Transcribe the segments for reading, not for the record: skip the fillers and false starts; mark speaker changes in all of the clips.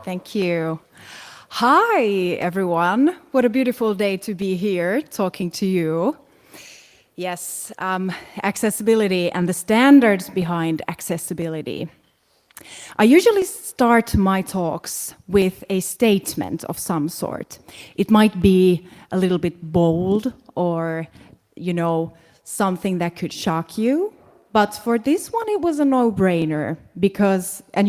Speaker 1: Thank you. Hi, everyone. What a beautiful day to be here talking to you. Yes, accessibility and the standards behind accessibility. I usually start my talks with a statement of some sort. It might be a little bit bold or, something that could shock you. But for this one, it was a no-brainer because, I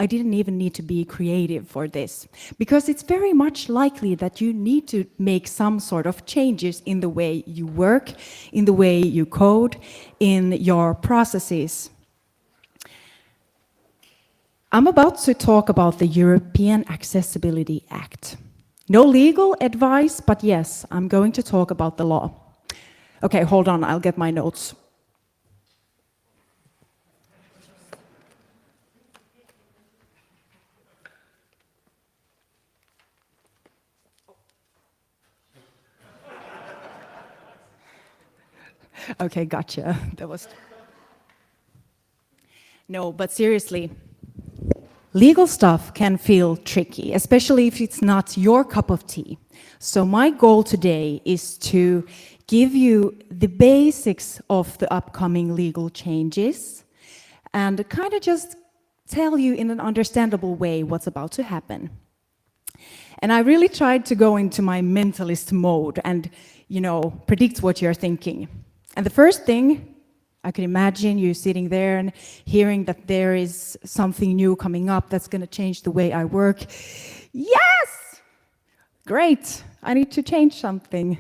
Speaker 1: didn't even need to be creative for this because it's very much likely that you need to make some sort of changes in the way you work, in the way you code, in your processes. I'm about to talk about the European Accessibility Act. No legal advice, but yes, I'm going to talk about the law. Okay, hold on, I'll get my notes. Okay, gotcha. No, but seriously, legal stuff can feel tricky, especially if it's not your cup of tea. So my goal today is to give you the basics of the upcoming legal changes and kind of just tell you in an understandable way what's about to happen. And I really tried to go into my mentalist mode and, predict what you're thinking. And the first thing, I could imagine you sitting there and hearing that there is something new coming up that's going to change the way I work. Yes! Great, I need to change something.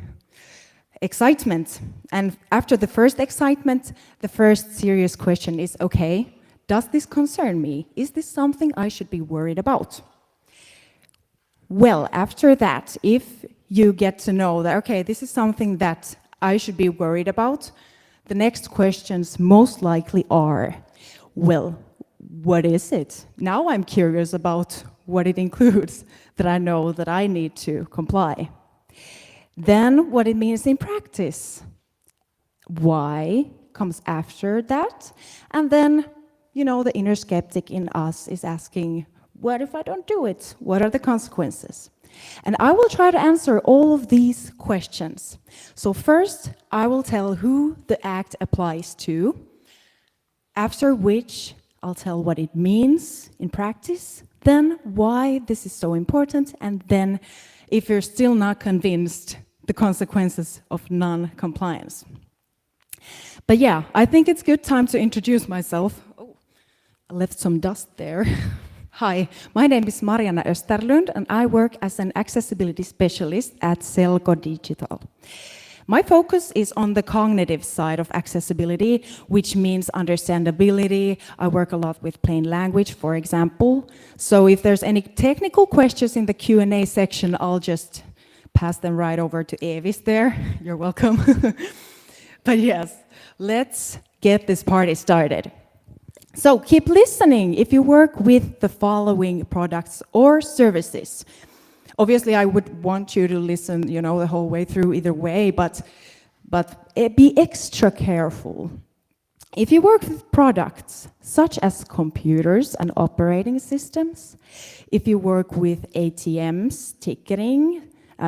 Speaker 1: Excitement. And after the first excitement, the first serious question is, okay, does this concern me? Is this something I should be worried about? Well, after that, if you get to know that, okay, this is something that I should be worried about, the next questions most likely are, well, what is it? Now I'm curious about what it includes, that I know that I need to comply. Then what it means in practice. Why comes after that. And then, the inner skeptic in us is asking, what if I don't do it? What are the consequences? And I will try to answer all of these questions. So first, I will tell who the Act applies to, after which I'll tell what it means in practice, then why this is so important, and then, if you're still not convinced, the consequences of non-compliance. But yeah, I think it's a good time to introduce myself. Oh, I left some dust there. Hi, my name is Marianna Österlund, and I work as an accessibility specialist at Selko Digital. My focus is on the cognitive side of accessibility, which means understandability. I work a lot with plain language, for example. So if there's any technical questions in the Q&A section, I'll just pass them right over to Evis there. You're welcome. But yes, let's get this party started. So keep listening if you work with the following products or services. Obviously, I would want you to listen, the whole way through either way, but be extra careful. If you work with products such as computers and operating systems, if you work with ATMs, ticketing,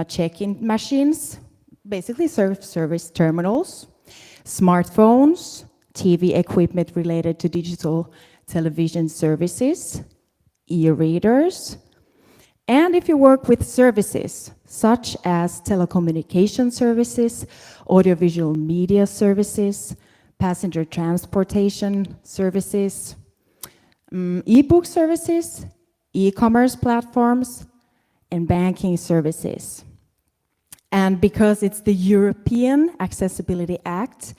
Speaker 1: check-in machines, basically service terminals, smartphones, TV equipment related to digital television services, e-readers, and if you work with services such as telecommunication services, audiovisual media services, passenger transportation services, e-book services, e-commerce platforms, and banking services. And because it's the European Accessibility Act,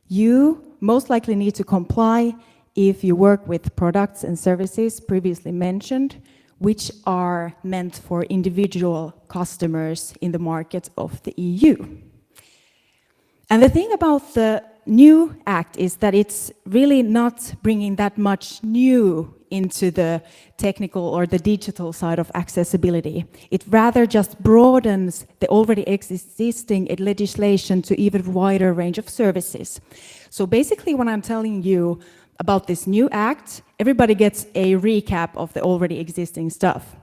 Speaker 1: you most likely need to comply if you work with products and services previously mentioned, which are meant for individual customers in the market of the EU. And the thing about the new act is that it's really not bringing that much new into the technical or the digital side of accessibility. It rather just broadens the already existing legislation to even wider range of services. So basically, when I'm telling you about this new act, everybody gets a recap of the already existing stuff.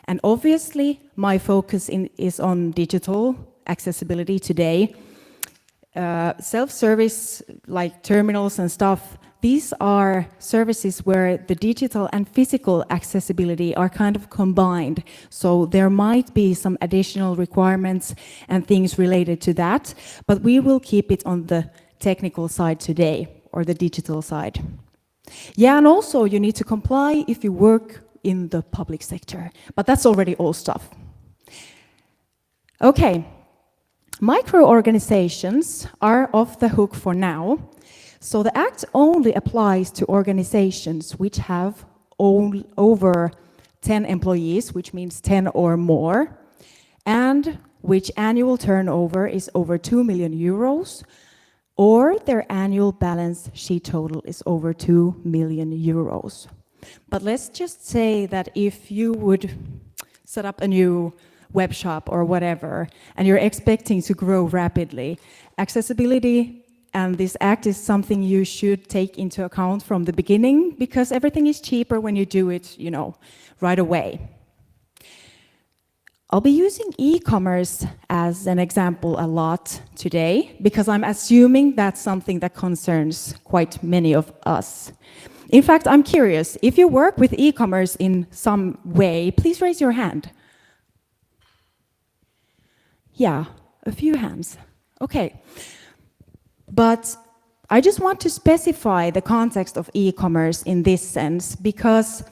Speaker 1: And obviously, my focus is on digital accessibility today. Self-service, like terminals and stuff, these are services where the digital and physical accessibility are kind of combined. So there might be some additional requirements and things related to that, but we will keep it on the technical side today, or the digital side. Yeah, and also you need to comply if you work in the public sector, but that's already old stuff. Okay, micro-organizations are off the hook for now. So the Act only applies to organizations which have over 10 employees, which means 10 or more, and which annual turnover is over 2 million euros, or their annual balance sheet total is over 2 million euros. But let's just say that if you would set up a new web shop or whatever, and you're expecting to grow rapidly, accessibility and this act is something you should take into account from the beginning, because everything is cheaper when you do it, you know, right away. I'll be using e-commerce as an example a lot today, because I'm assuming that's something that concerns quite many of us. In fact, I'm curious, if you work with e-commerce in some way, please raise your hand. Yeah, a few hands. Okay. But I just want to specify the context of e-commerce in this sense, because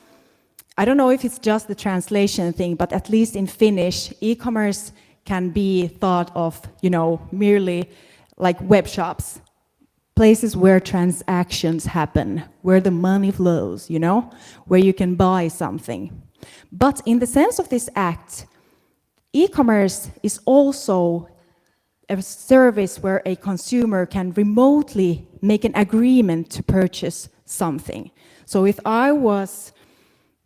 Speaker 1: I don't know if it's just the translation thing, but at least in Finnish, e-commerce can be thought of, you know, merely like web shops, places where transactions happen, where the money flows, you know, where you can buy something. But in the sense of this act, e-commerce is also a service where a consumer can remotely make an agreement to purchase something. So if I was,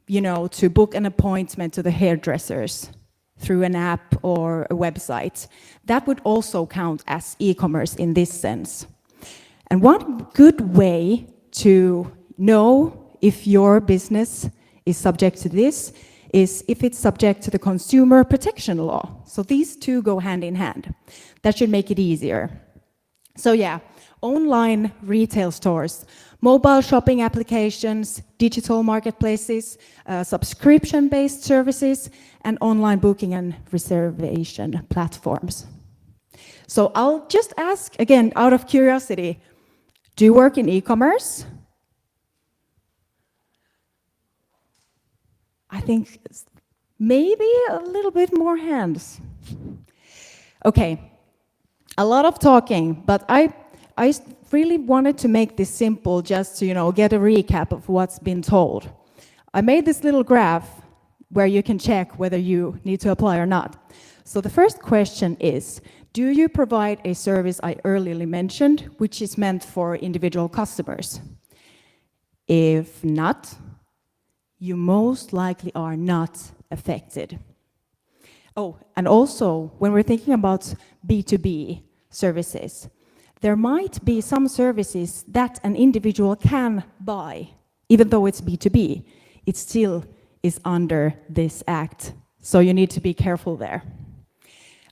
Speaker 1: you know, to book an appointment to the hairdressers through an app or a website, that would also count as e-commerce in this sense. And one good way to know if your business is subject to this is if it's subject to the consumer protection law. So these two go hand in hand. That should make it easier. So yeah, online retail stores, mobile shopping applications, digital marketplaces, subscription-based services, and online booking and reservation platforms. So I'll just ask, again, out of curiosity, do you work in e-commerce? I think maybe a little bit more hands. Okay, a lot of talking, but I really wanted to make this simple just to, you know, get a recap of what's been told. I made this little graph where you can check whether you need to apply or not. So the first question is, do you provide a service I earlier mentioned, which is meant for individual customers? If not, you most likely are not affected. Oh, and also, when we're thinking about B2B services, there might be some services that an individual can buy, even though it's B2B. It still is under this act, so you need to be careful there.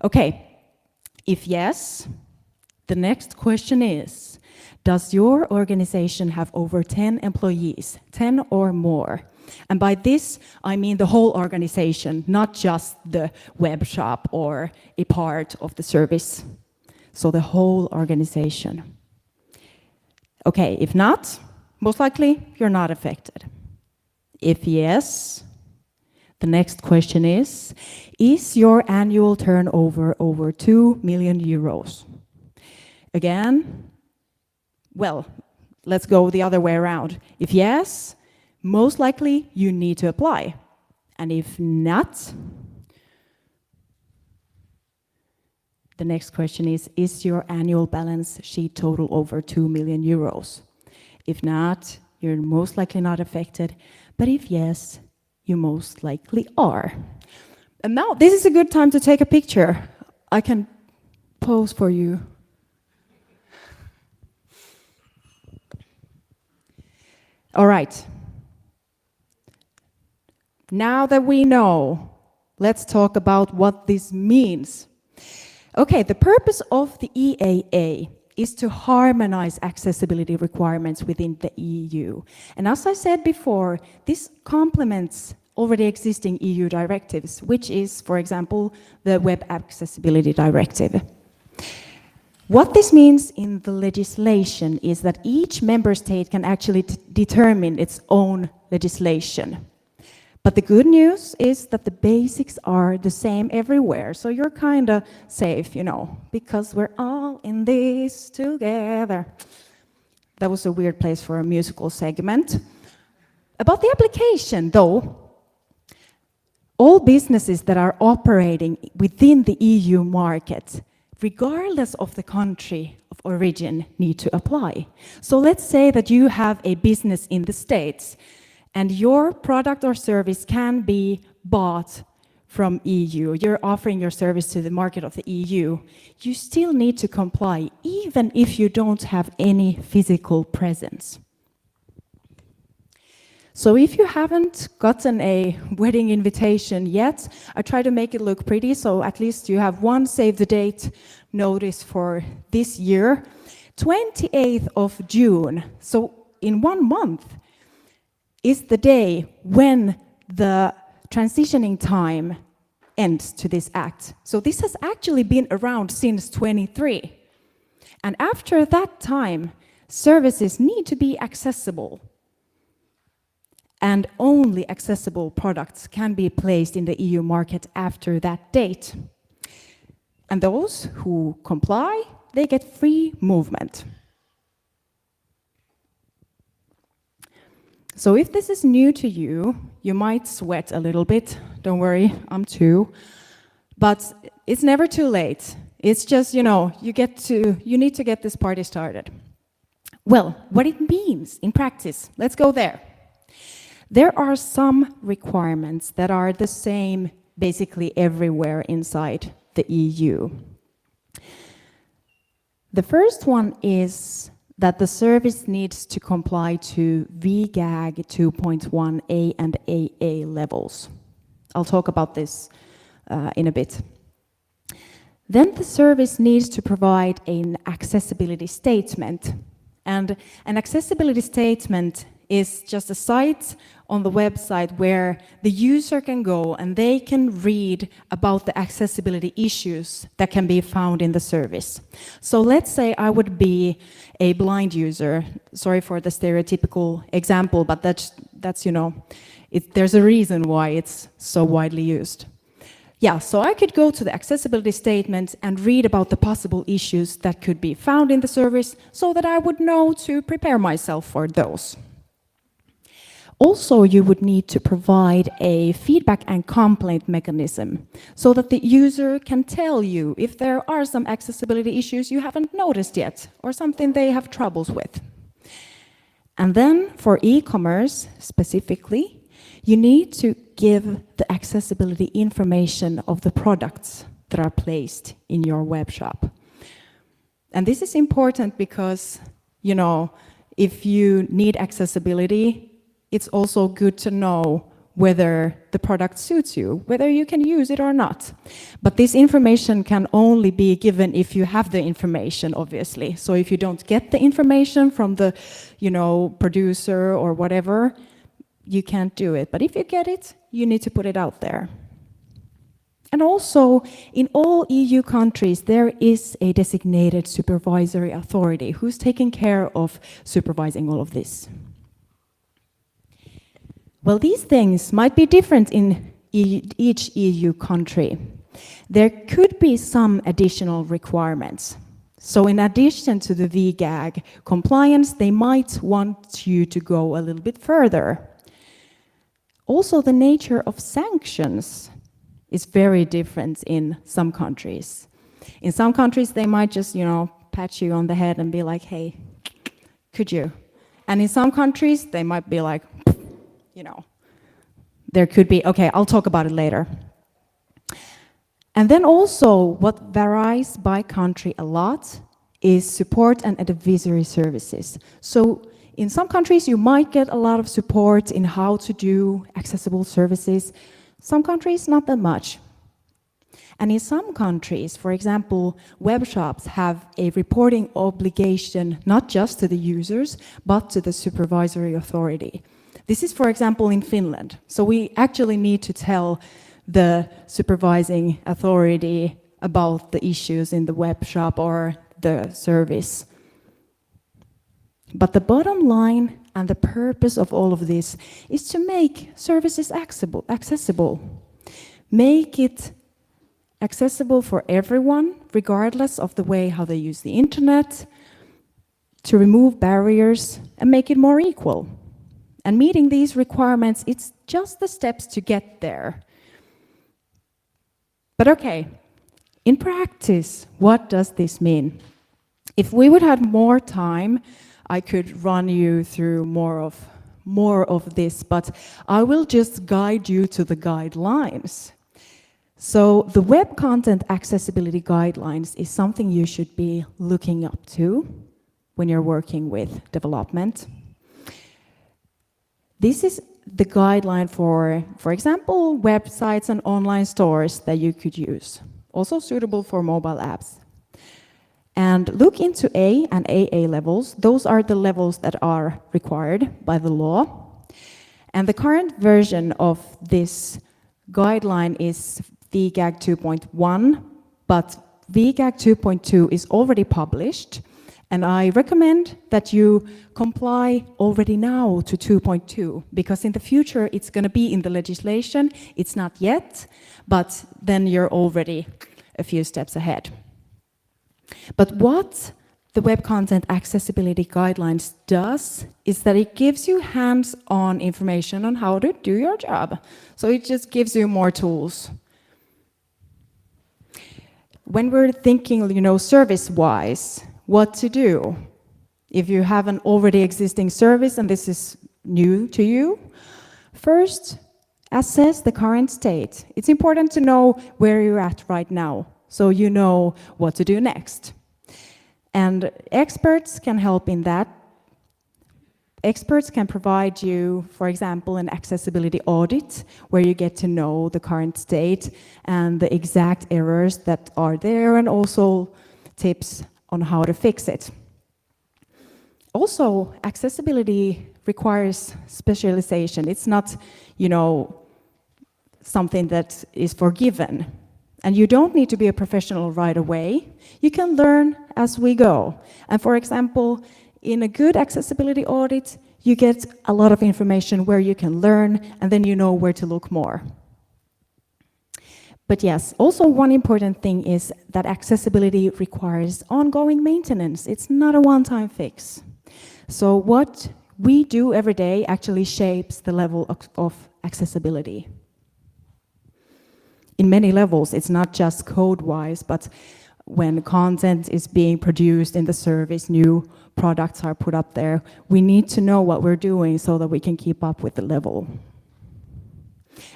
Speaker 1: Okay, if yes, the next question is, does your organization have over 10 employees, 10 or more? And by this, I mean the whole organization, not just the web shop or a part of the service. So the whole organization. Okay, if not, most likely you're not affected. If yes, the next question is your annual turnover over 2 million euros? Again, well, let's go the other way around. If yes, most likely you need to apply. And if not, the next question is your annual balance sheet total over 2 million euros? If not, you're most likely not affected. But if yes, you most likely are. And now, this is a good time to take a picture. I can pose for you. All right. Now that we know let's talk about what this means. Okay, the purpose of the EAA is to harmonize accessibility requirements within the EU. And as I said before, this complements already existing EU directives, which is, for example, the Web Accessibility Directive. What this means in the legislation is that each member state can actually determine its own legislation. But the good news is that the basics are the same everywhere, so you're kind of safe, you know, because we're all in this together. That was a weird place for a musical segment. About the application, though, all businesses that are operating within the EU market, regardless of the country of origin, need to apply. So let's say that you have a business in the States, and your product or service can be bought from EU. You're offering your service to the market of the EU. You still need to comply, even if you don't have any physical presence. So if you haven't gotten a wedding invitation yet, I try to make it look pretty, so at least you have one save the date notice for this year. 28th of June, so in 1 month, is the day when the transitioning time ends to this act. So this has actually been around since 23. And after that time, services need to be accessible. And only accessible products can be placed in the EU market after that date. And those who comply, they get free movement. So if this is new to you, you might sweat a little bit. Don't worry, I'm too. But it's never too late. It's just, you know, you need to get this party started. Well, what it means in practice, let's go there. There are some requirements that are the same basically everywhere inside the EU. The first one is that the service needs to comply to VGAG 2.1A and AA levels. I'll talk about this in a bit. Then the service needs to provide an accessibility statement. And an accessibility statement is just a site on the website where the user can go and they can read about the accessibility issues that can be found in the service. So let's say I would be a blind user. Sorry for the stereotypical example, but that's you know, there's a reason why it's so widely used. Yeah, so I could go to the accessibility statement and read about the possible issues that could be found in the service so that I would know to prepare myself for those. Also, you would need to provide a feedback and complaint mechanism so that the user can tell you if there are some accessibility issues you haven't noticed yet or something they have troubles with. And then for e-commerce specifically, you need to give the accessibility information of the products that are placed in your web shop. And this is important because, you know, if you need accessibility, it's also good to know whether the product suits you, whether you can use it or not. But this information can only be given if you have the information, obviously. So if you don't get the information from the, you know, producer or whatever, you can't do it. But if you get it, you need to put it out there. And also, in all EU countries, there is a designated supervisory authority who's taking care of supervising all of this. Well, these things might be different in each EU country. There could be some additional requirements. So in addition to the VGAG compliance, they might want you to go a little bit further. Also, the nature of sanctions is very different in some countries. In some countries, they might just, you know, pat you on the head and be like, hey, could you? And in some countries, they might be like, you know, there could be, okay, I'll talk about it later. And then also, what varies by country a lot is support and advisory services. So in some countries, you might get a lot of support in how to do accessible services. Some countries, not that much. And in some countries, for example, web shops have a reporting obligation not just to the users, but to the supervisory authority. This is, for example, in Finland. So we actually need to tell the supervising authority about the issues in the web shop or the service. But the bottom line and the purpose of all of this is to make services accessible. Make it accessible for everyone, regardless of the way how they use the internet, to remove barriers and make it more equal. And meeting these requirements, it's just the steps to get there. But okay, in practice, what does this mean? If we would have more time, I could run you through more of this, but I will just guide you to the guidelines. So the Web Content Accessibility Guidelines is something you should be looking up to when you're working with development. This is the guideline for example, websites and online stores that you could use, also suitable for mobile apps. And look into A and AA levels. Those are the levels that are required by the law. And the current version of this guideline is VGAG 2.1, but VGAG 2.2 is already published, and I recommend that you comply already now to 2.2, because in the future it's going to be in the legislation. It's not yet, but then you're already a few steps ahead. But what the Web Content Accessibility Guidelines does is that it gives you hands-on information on how to do your job. So it just gives you more tools. When we're thinking, service-wise, what to do, if you have an already existing service and this is new to you, first, assess the current state. It's important to know where you're at right now, so you know what to do next. And experts can help in that. Experts can provide you, for example, an accessibility audit where you get to know the current state and the exact errors that are there, and also tips on how to fix it. Also, accessibility requires specialization. It's not, something that is forgiven. And you don't need to be a professional right away. You can learn as we go. And for example, in a good accessibility audit, you get a lot of information where you can learn, and then you know where to look more. But yes, also one important thing is that accessibility requires ongoing maintenance. It's not a one-time fix. So what we do every day actually shapes the level of accessibility. In many levels, it's not just code-wise, but when content is being produced in the service, new products are put up there, we need to know what we're doing so that we can keep up with the level.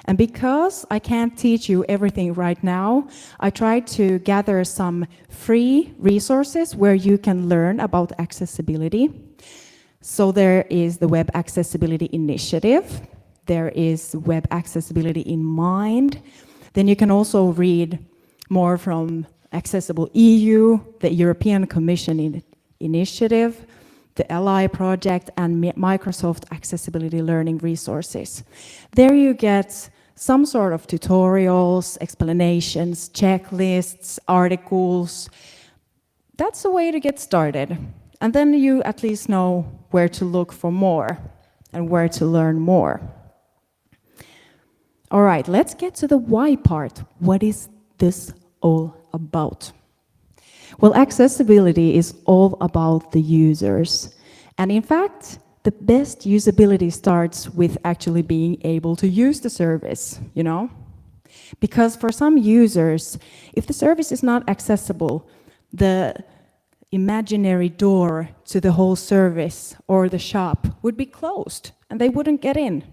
Speaker 1: And because I can't teach you everything right now, I tried to gather some free resources where you can learn about accessibility. So there is the Web Accessibility Initiative, there is Web Accessibility in Mind. Then you can also read more from Accessible EU, the European Commission Initiative, the Ally Project, and Microsoft Accessibility Learning Resources. There you get some sort of tutorials, explanations, checklists, articles. That's a way to get started. And then you at least know where to look for more and where to learn more. All right, let's get to the why part. What is this all about? Well, accessibility is all about the users. And in fact, the best usability starts with actually being able to use the service, Because for some users, if the service is not accessible, the imaginary door to the whole service or the shop would be closed and they wouldn't get in.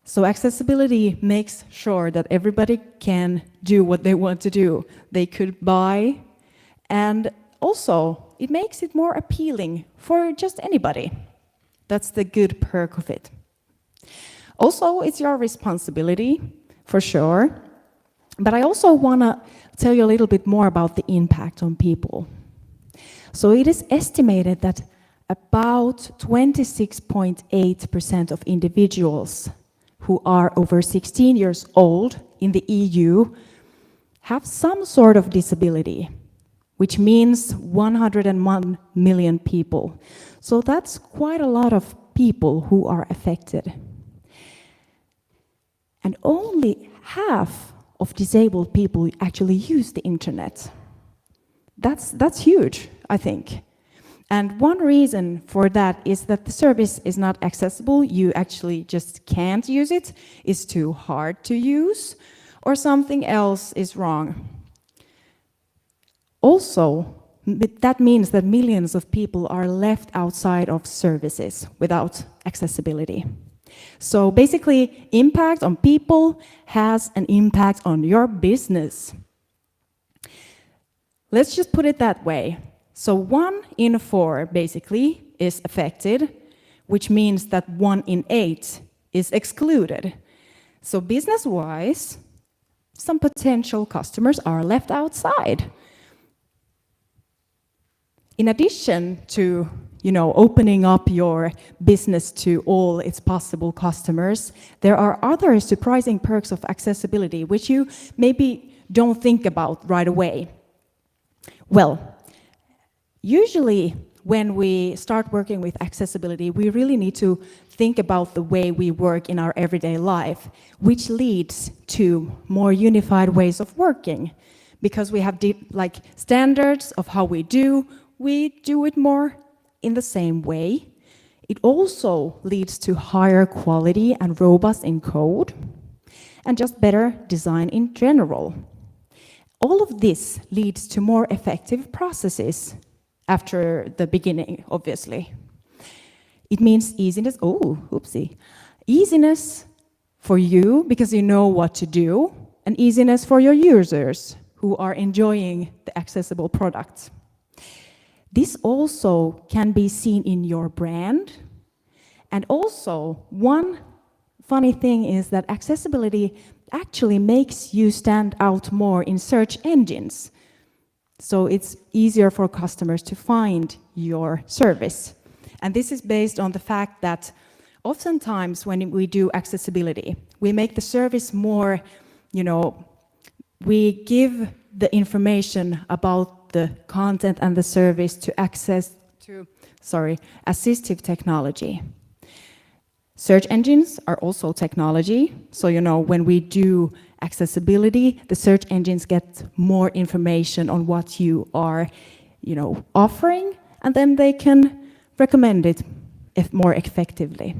Speaker 1: So accessibility makes sure that everybody can do what they want to do. They could buy, and also it makes it more appealing for just anybody. That's the good perk of it. Also, it's your responsibility, for sure. But I also want to tell you a little bit more about the impact on people. So it is estimated that about 26.8% of individuals who are over 16 years old in the EU have some sort of disability, which means 101 million people. So that's quite a lot of people who are affected. And only half of disabled people actually use the internet. That's huge, I think. And one reason for that is that the service is not accessible. You actually just can't use it. It's too hard to use, or something else is wrong. Also, that means that millions of people are left outside of services without accessibility. So basically, impact on people has an impact on your business. Let's just put it that way. So 1 in 4 basically is affected, which means that 1 in 8 is excluded. So business-wise, some potential customers are left outside. In addition to opening up your business to all its possible customers, there are other surprising perks of accessibility, which you maybe don't think about right away. Well, usually when we start working with accessibility, we really need to think about the way we work in our everyday life, which leads to more unified ways of working. Because we have standards of how we do it more in the same way. It also leads to higher quality and robust in code, and just better design in general. All of this leads to more effective processes after the beginning, obviously. It means easiness, easiness for you because you know what to do, and easiness for your users who are enjoying the accessible products. This also can be seen in your brand. And also, one funny thing is that accessibility actually makes you stand out more in search engines. So it's easier for customers to find your service. And this is based on the fact that oftentimes when we do accessibility, we make the service more, we give the information about the content and the service to assistive technology. Search engines are also technology. So, when we do accessibility, the search engines get more information on what you are, offering, and then they can recommend it more effectively.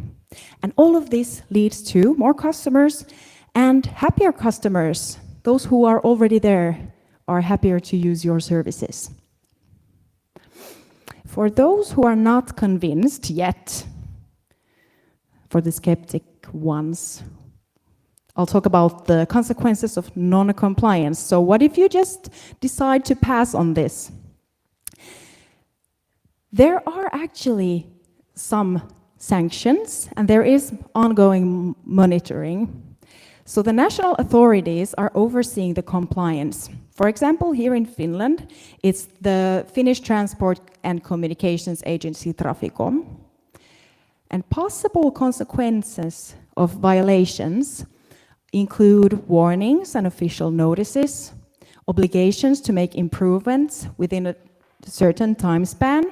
Speaker 1: And all of this leads to more customers and happier customers. Those who are already there are happier to use your services. For those who are not convinced yet, for the skeptic ones, I'll talk about the consequences of non-compliance. So what if you just decide to pass on this? There are actually some sanctions, and there is ongoing monitoring. So the national authorities are overseeing the compliance. For example, here in Finland, it's the Finnish Transport and Communications Agency, Traficom. And possible consequences of violations include warnings and official notices, obligations to make improvements within a certain time span,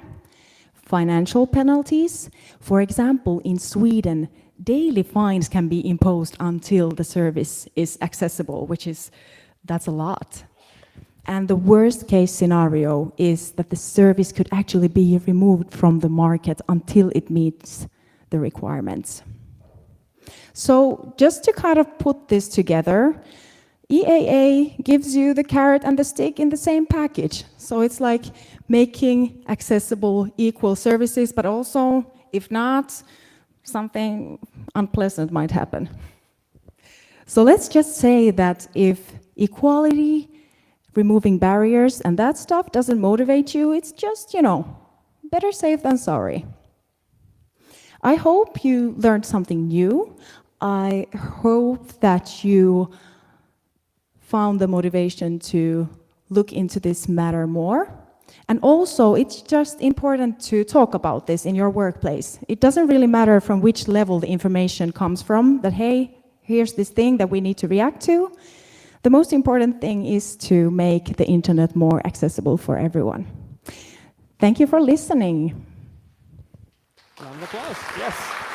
Speaker 1: financial penalties. For example, in Sweden, daily fines can be imposed until the service is accessible, that's a lot. And the worst case scenario is that the service could actually be removed from the market until it meets the requirements. So just to kind of put this together, EAA gives you the carrot and the stick in the same package. So it's like making accessible equal services, but also, if not, something unpleasant might happen. So let's just say that if equality, removing barriers and that stuff doesn't motivate you, it's just, better safe than sorry. I hope you learned something new. I hope that you found the motivation to look into this matter more. And also, it's just important to talk about this in your workplace. It doesn't really matter from which level the information comes from, that, hey, here's this thing that we need to react to. The most important thing is to make the internet more accessible for everyone. Thank you for listening.
Speaker 2: Round of applause, yes.